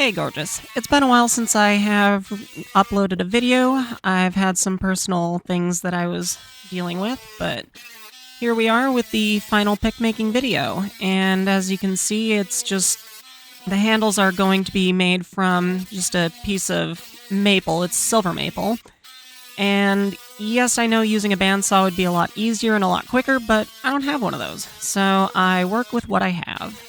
Hey gorgeous. It's been a while since I have uploaded a video. I've had some personal things that I was dealing with, but here we are with the final pick making video. And as you can see, it's just the handles are going to be made from just a piece of maple. It's silver maple. And yes, I know using a bandsaw would be a lot easier and a lot quicker, but I don't have one of those. So I work with what I have.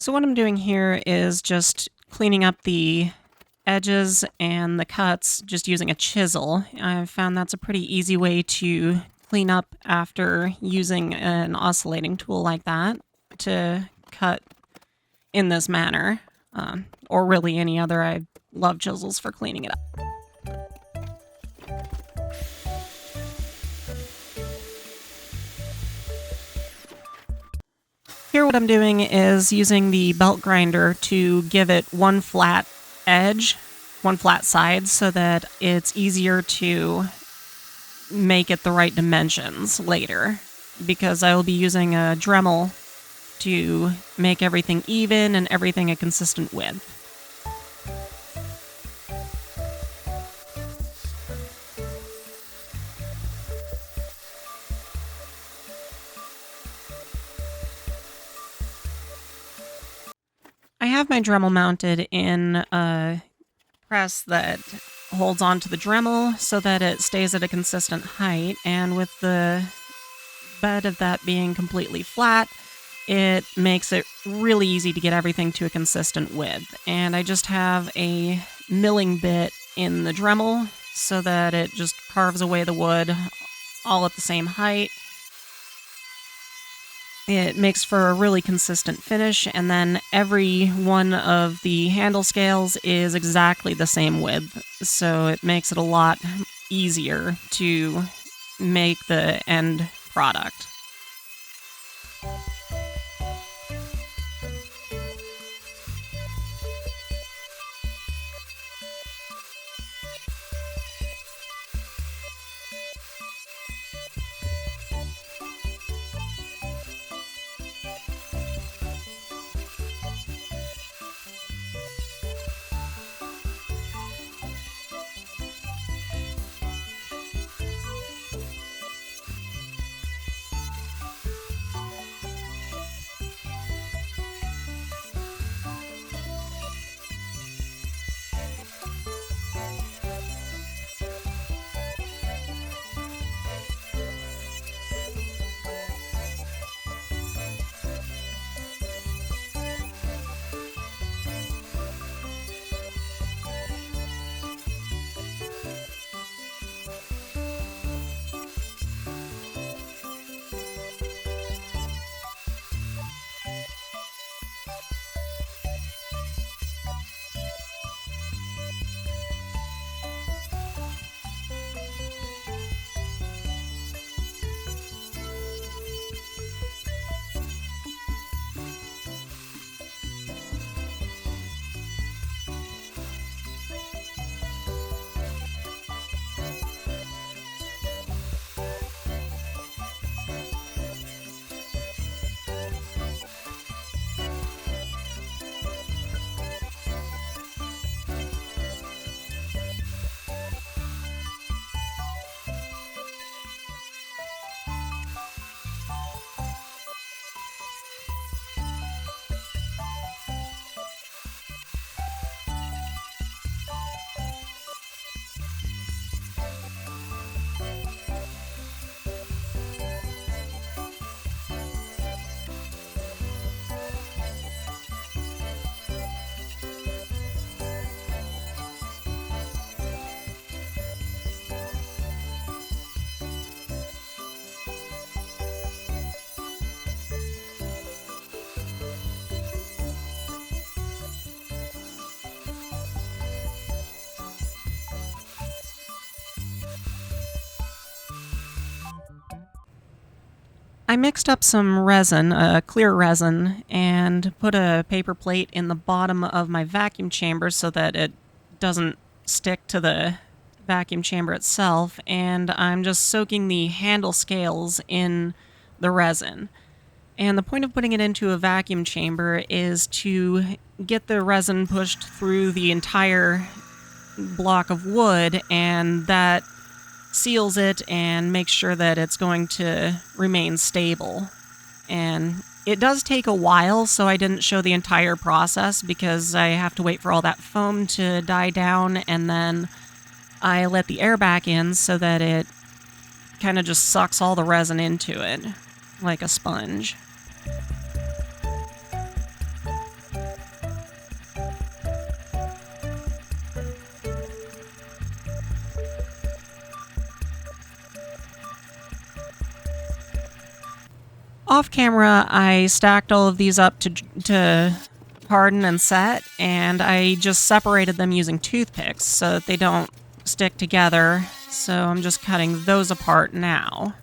So what I'm doing here is just cleaning up the edges and the cuts just using a chisel. I've found that's a pretty easy way to clean up after using an oscillating tool like that to cut in this manner, or really any other. I love chisels for cleaning it up. Here what I'm doing is using the belt grinder to give it one flat edge, one flat side, so that it's easier to make it the right dimensions later, because I will be using a Dremel to make everything even and everything a consistent width. I have my Dremel mounted in a press that holds onto the Dremel so that it stays at a consistent height, and with the bed of that being completely flat, it makes it really easy to get everything to a consistent width. And I just have a milling bit in the Dremel so that it just carves away the wood all at the same height. It makes for a really consistent finish, and then every one of the handle scales is exactly the same width, so it makes it a lot easier to make the end product. I mixed up some resin, clear resin, and put a paper plate in the bottom of my vacuum chamber so that it doesn't stick to the vacuum chamber itself, and I'm just soaking the handle scales in the resin. And the point of putting it into a vacuum chamber is to get the resin pushed through the entire block of wood, and that seals it and makes sure that it's going to remain stable. And it does take a while, so I didn't show the entire process because I have to wait for all that foam to die down, and then I let the air back in so that it kind of just sucks all the resin into it like a sponge. Off camera, I stacked all of these up to harden and set, and I just separated them using toothpicks so that they don't stick together. So I'm just cutting those apart now.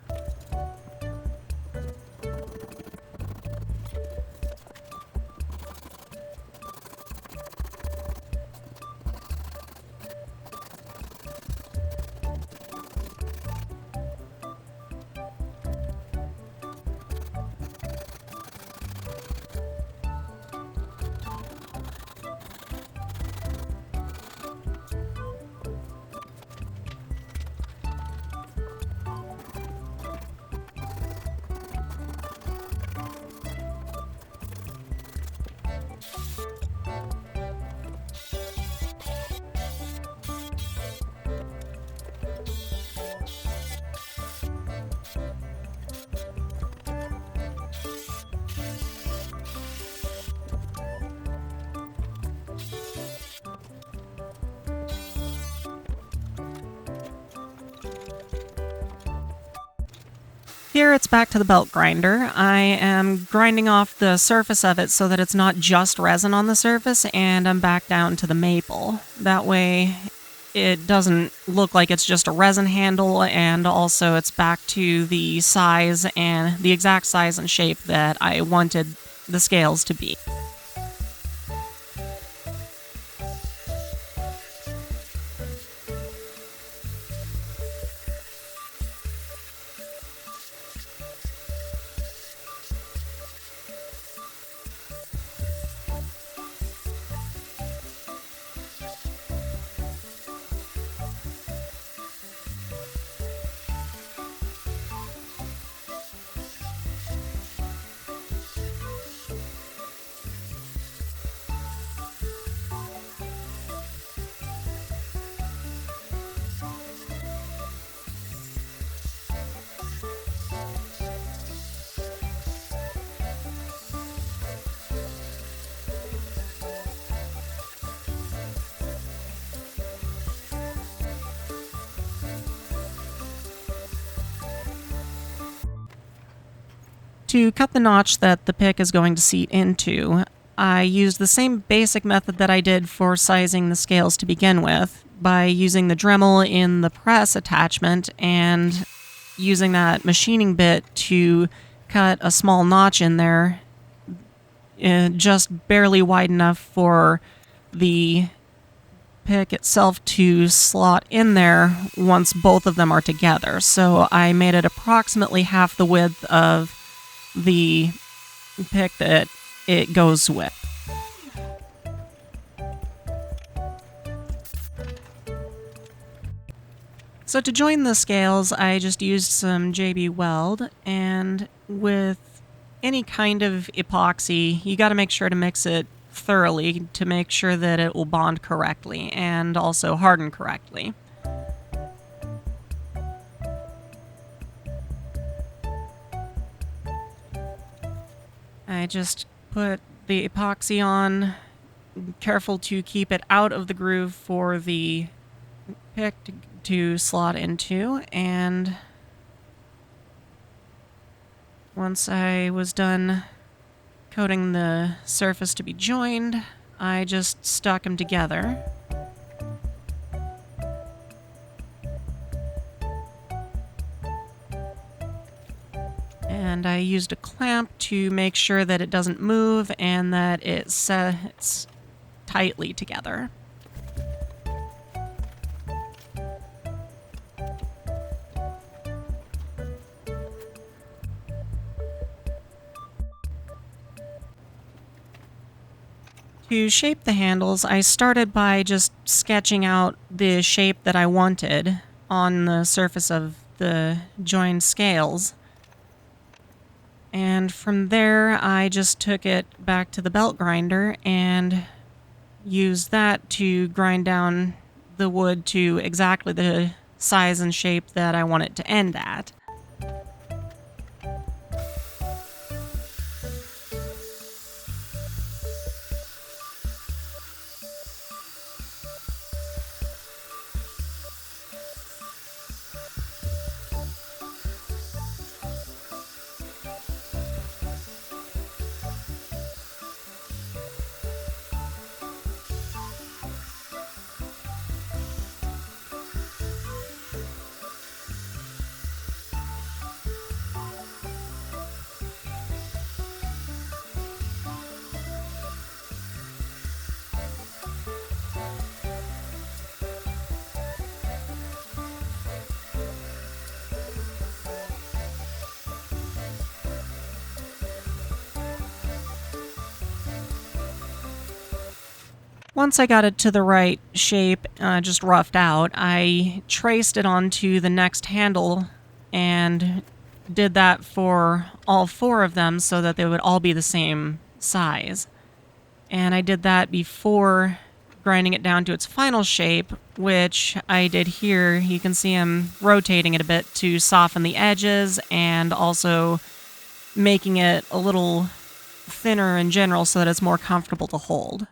Here it's back to the belt grinder. I am grinding off the surface of it so that it's not just resin on the surface, and I'm back down to the maple. That way it doesn't look like it's just a resin handle, and also it's back to the size and the exact size and shape that I wanted the scales to be. To cut the notch that the pick is going to seat into, I used the same basic method that I did for sizing the scales to begin with, by using the Dremel in the press attachment and using that machining bit to cut a small notch in there, just barely wide enough for the pick itself to slot in there once both of them are together. So I made it approximately half the width of the pick that it goes with. So to join the scales, I just used some JB Weld, and with any kind of epoxy, you got to make sure to mix it thoroughly to make sure that it will bond correctly and also harden correctly. I just put the epoxy on, careful to keep it out of the groove for the pick to slot into, and once I was done coating the surface to be joined, I just stuck them together. And I used a clamp to make sure that it doesn't move and that it sets tightly together. To shape the handles, I started by just sketching out the shape that I wanted on the surface of the joined scales. And from there, I just took it back to the belt grinder and used that to grind down the wood to exactly the size and shape that I want it to end at. Once I got it to the right shape, just roughed out, I traced it onto the next handle and did that for all four of them so that they would all be the same size. And I did that before grinding it down to its final shape, which I did here. You can see I'm rotating it a bit to soften the edges and also making it a little thinner in general so that it's more comfortable to hold.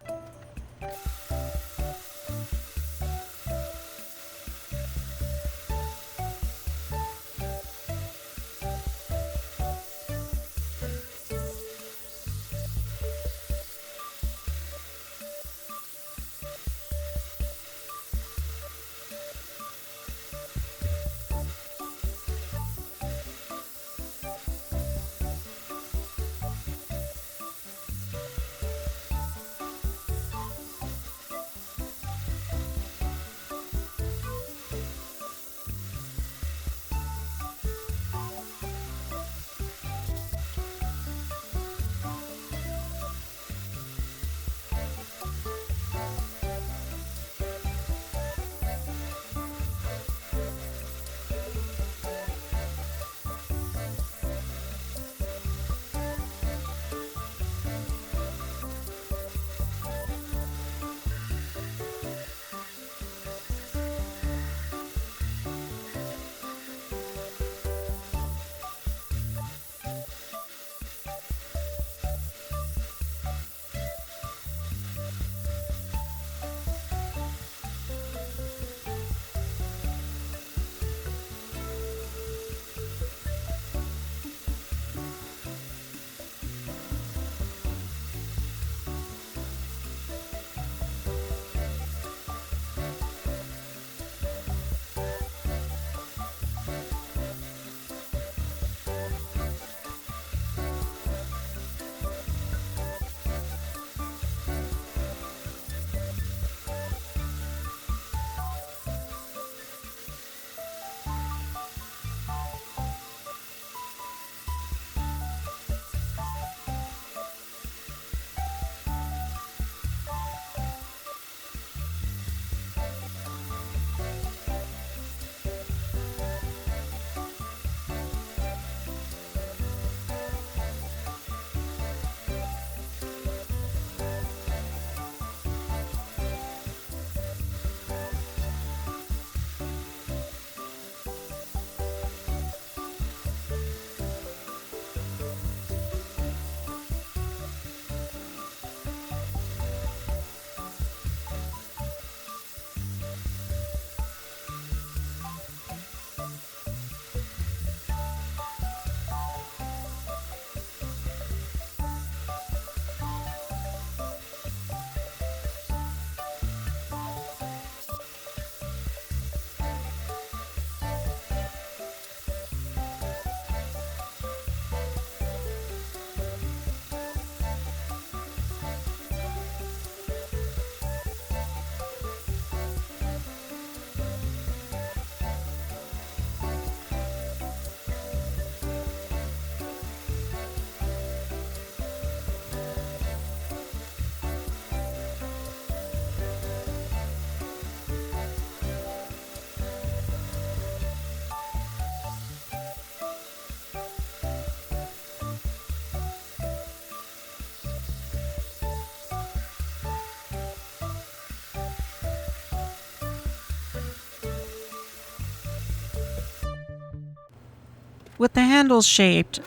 With the handles shaped,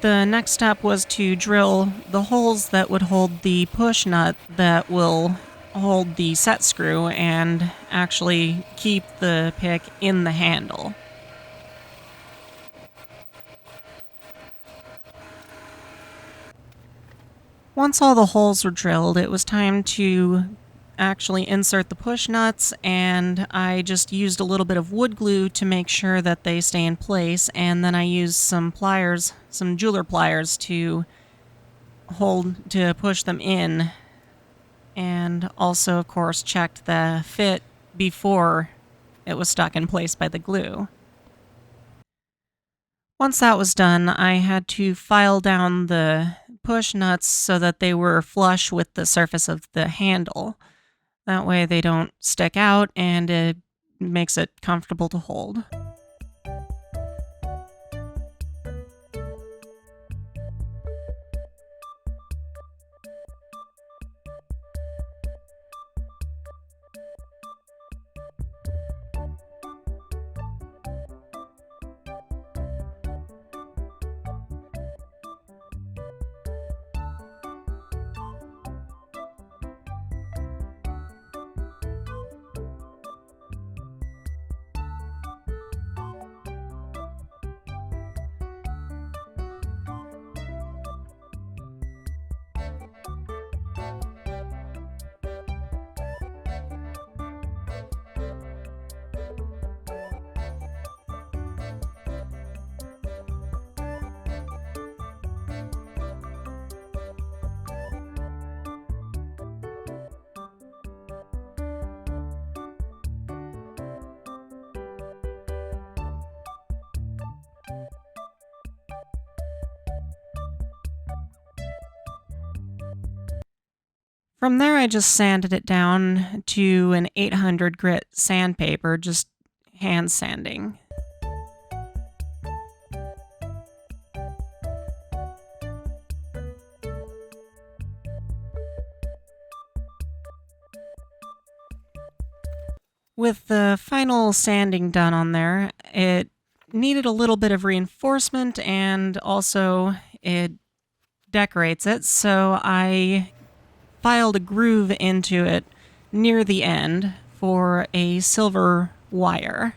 the next step was to drill the holes that would hold the push nut that will hold the set screw and actually keep the pick in the handle. Once all the holes were drilled, it was time to actually insert the push nuts, and I just used a little bit of wood glue to make sure that they stay in place, and then I used some pliers, some jeweler pliers to push them in, and also of course checked the fit before it was stuck in place by the glue. Once that was done, I had to file down the push nuts so that they were flush with the surface of the handle. That way they don't stick out and it makes it comfortable to hold. From there, I just sanded it down to an 800 grit sandpaper, just hand sanding. With the final sanding done on there, it needed a little bit of reinforcement and also it decorates it, so I filed a groove into it near the end for a silver wire.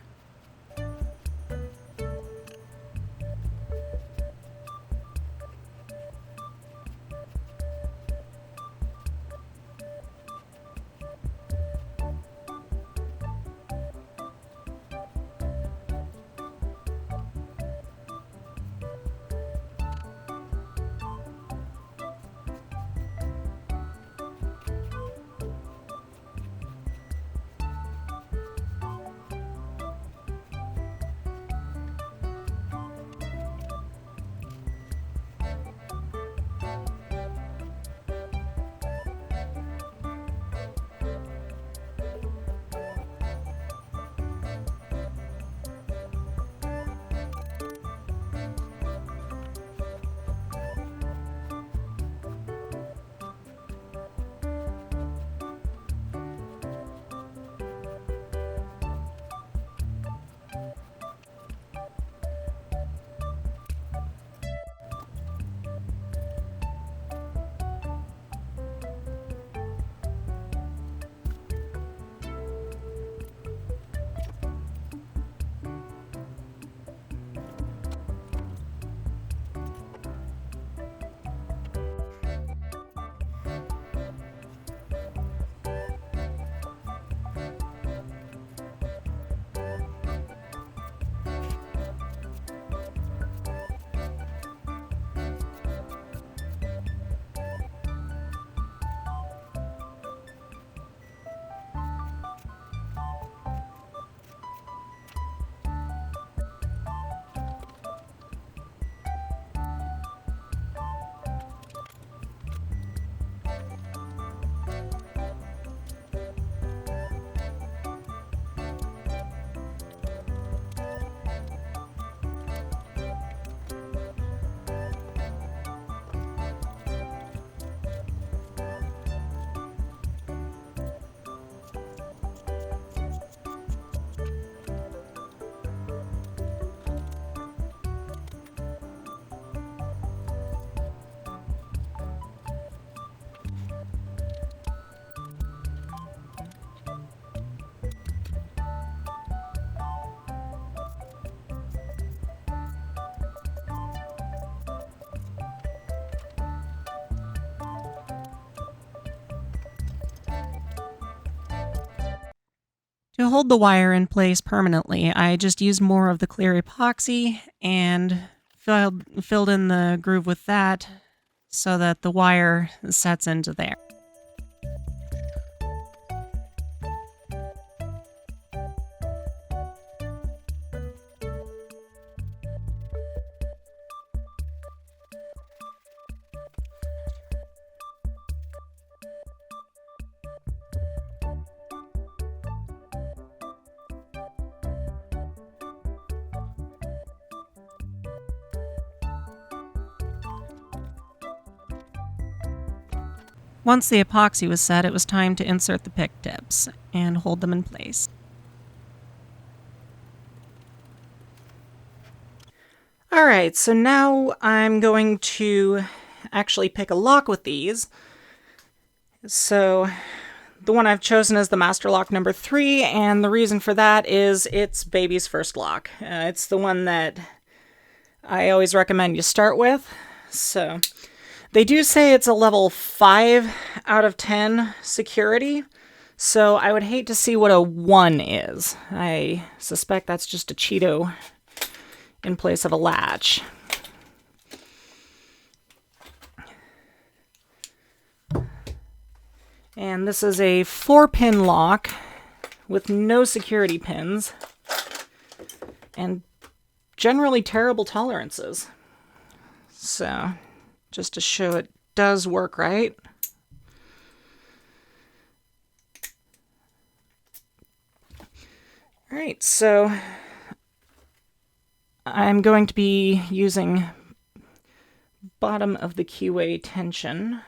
To hold the wire in place permanently, I just used more of the clear epoxy and filled in the groove with that so that the wire sets into there. Once the epoxy was set, it was time to insert the pick tips and hold them in place. Alright, so now I'm going to actually pick a lock with these. So the one I've chosen is the Master Lock number 3, and the reason for that is it's baby's first lock. It's the one that I always recommend you start with. So they do say it's a level 5 out of 10 security, so I would hate to see what a 1 is. I suspect that's just a Cheeto in place of a latch. And this is a 4-pin lock with no security pins and generally terrible tolerances. So just to show it does work right. Alright, so I'm going to be using bottom of the keyway tension,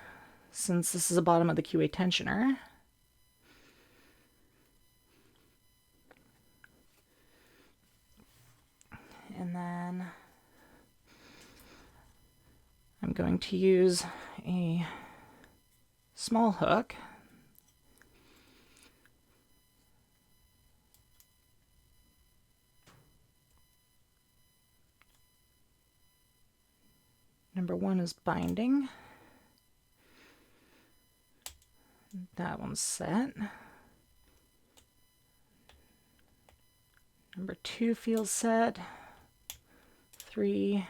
since this is a bottom of the keyway tensioner. And then I'm going to use a small hook. Number 1 is binding. That one's set. Number 2 feels set. 3.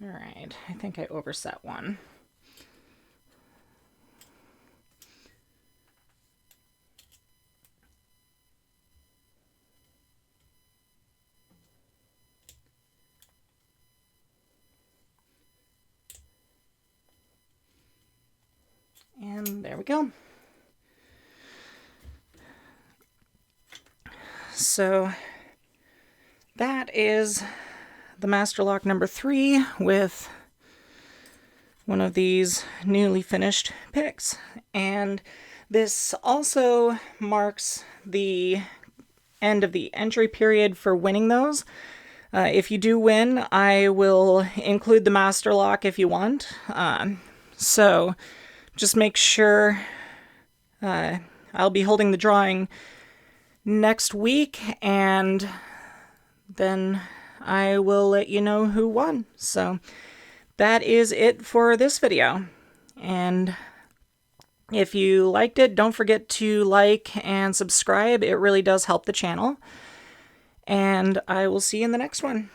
All right, I think I overset one. And there we go. So that is the Master Lock number 3 with one of these newly finished picks. And this also marks the end of the entry period for winning those. If you do win, I will include the Master Lock if you want. So just make sure I'll be holding the drawing next week, and then I will let you know who won. So that is it for this video. And if you liked it, don't forget to like and subscribe. It really does help the channel. And I will see you in the next one.